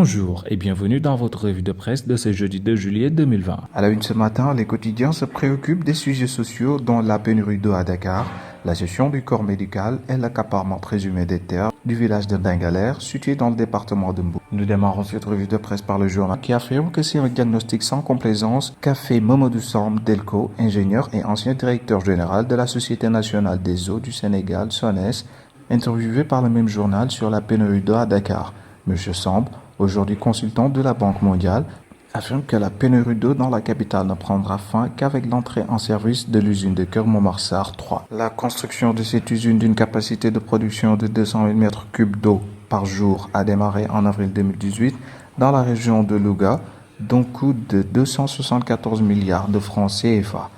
Bonjour et bienvenue dans votre revue de presse de ce jeudi 2 juillet 2020. À la une ce matin, les quotidiens se préoccupent des sujets sociaux dont la pénurie d'eau à Dakar, la gestion du corps médical et l'accaparement présumé des terres du village de Dingalère, situé dans le département de Mbour. Nous démarrons cette revue de presse par le journal qui affirme que c'est un diagnostic sans complaisance qu'a fait Mamadou Samb Delko, ingénieur et ancien directeur général de la Société nationale des eaux du Sénégal, SONES, interviewé par le même journal sur la pénurie d'eau à Dakar. Monsieur Samb, aujourd'hui consultant de la Banque mondiale, affirme que la pénurie d'eau dans la capitale ne prendra fin qu'avec l'entrée en service de l'usine de Keur Momar-Sarr 3. La construction de cette usine d'une capacité de production de 200 000 m3 d'eau par jour a démarré en avril 2018 dans la région de Louga, d'un coût de 274 milliards de francs CFA.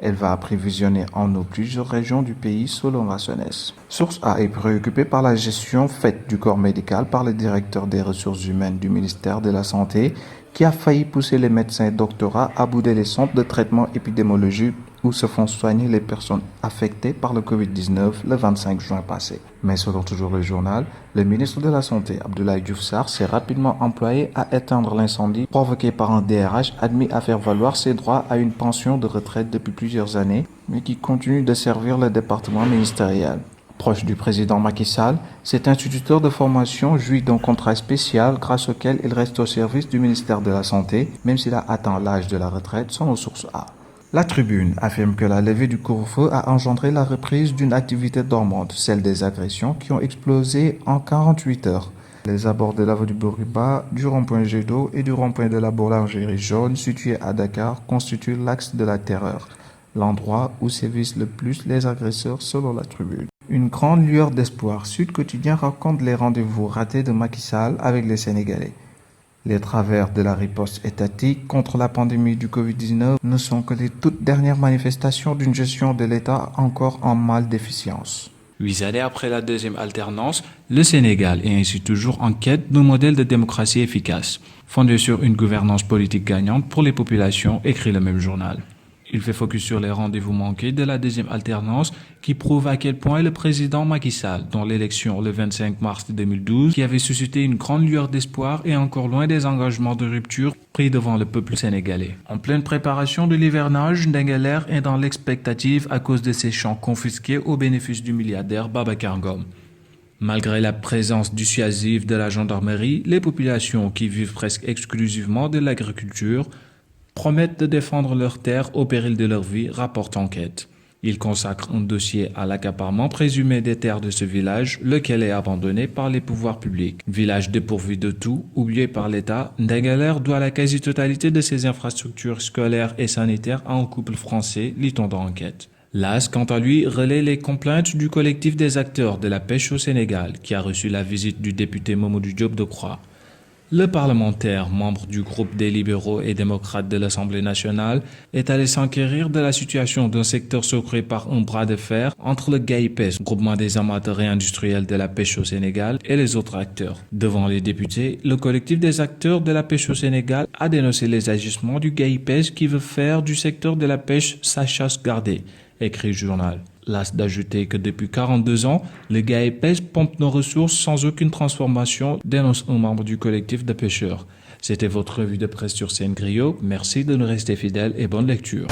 Elle va approvisionner en eau plusieurs régions du pays selon la SONES. Source A est préoccupée par la gestion faite du corps médical par le directeur des ressources humaines du ministère de la Santé qui a failli pousser les médecins doctorats à bouder les centres de traitement épidémiologique où se font soigner les personnes affectées par le Covid-19 le 25 juin passé. Mais selon toujours le journal, le ministre de la Santé, Abdoulaye Diouf Sarr, s'est rapidement employé à éteindre l'incendie provoqué par un DRH admis à faire valoir ses droits à une pension de retraite depuis plusieurs années, mais qui continue de servir le département ministériel. Proche du président Macky Sall, cet instituteur de formation jouit d'un contrat spécial grâce auquel il reste au service du ministère de la Santé, même s'il a atteint l'âge de la retraite selon source A. La Tribune affirme que la levée du couvre-feu a engendré la reprise d'une activité dormante, celle des agressions qui ont explosé en 48 heures. Les abords de l'avenue du Bourguiba, du rond-point Jet d'eau et du rond-point de la boulangerie jaune situé à Dakar constituent l'axe de la terreur, l'endroit où sévissent le plus les agresseurs selon la Tribune. Une grande lueur d'espoir, Sud Quotidien raconte les rendez-vous ratés de Macky Sall avec les Sénégalais. Les travers de la riposte étatique contre la pandémie du Covid-19 ne sont que les toutes dernières manifestations d'une gestion de l'État encore en mal d'efficience. 8 années après la deuxième alternance, le Sénégal est ainsi toujours en quête d'un modèle de démocratie efficace, fondé sur une gouvernance politique gagnante pour les populations, écrit le même journal. Il fait focus sur les rendez-vous manqués de la deuxième alternance qui prouve à quel point le président Macky Sall, dont l'élection le 25 mars 2012, qui avait suscité une grande lueur d'espoir, est encore loin des engagements de rupture pris devant le peuple sénégalais. En pleine préparation de l'hivernage, Dingalère est dans l'expectative à cause de ses champs confisqués au bénéfice du milliardaire Babacar Ngom. Malgré la présence dissuasive de la gendarmerie, les populations qui vivent presque exclusivement de l'agriculture promettent de défendre leurs terres au péril de leur vie, rapporte Enquête. Ils consacrent un dossier à l'accaparement présumé des terres de ce village, lequel est abandonné par les pouvoirs publics. Village dépourvu de tout, oublié par l'État, Dingalère doit la quasi-totalité de ses infrastructures scolaires et sanitaires à un couple français, lit-on dans Enquête. L'AS, quant à lui, relaie les complaintes du collectif des acteurs de la pêche au Sénégal, qui a reçu la visite du député Mamadou Diop Decroix. Le parlementaire, membre du groupe des libéraux et démocrates de l'Assemblée nationale, est allé s'enquérir de la situation d'un secteur secoué par un bras de fer entre le GAIPES, groupement des amateurs et industriels de la pêche au Sénégal, et les autres acteurs. Devant les députés, le collectif des acteurs de la pêche au Sénégal a dénoncé les agissements du GAIPES qui veut faire du secteur de la pêche sa chasse gardée, écrit le journal. Las d'ajouter que depuis 42 ans, le GAIPES pompe nos ressources sans aucune transformation, dénonce un membre du collectif de pêcheurs. C'était votre revue de presse sur Sen Griot. Merci de nous rester fidèles et bonne lecture.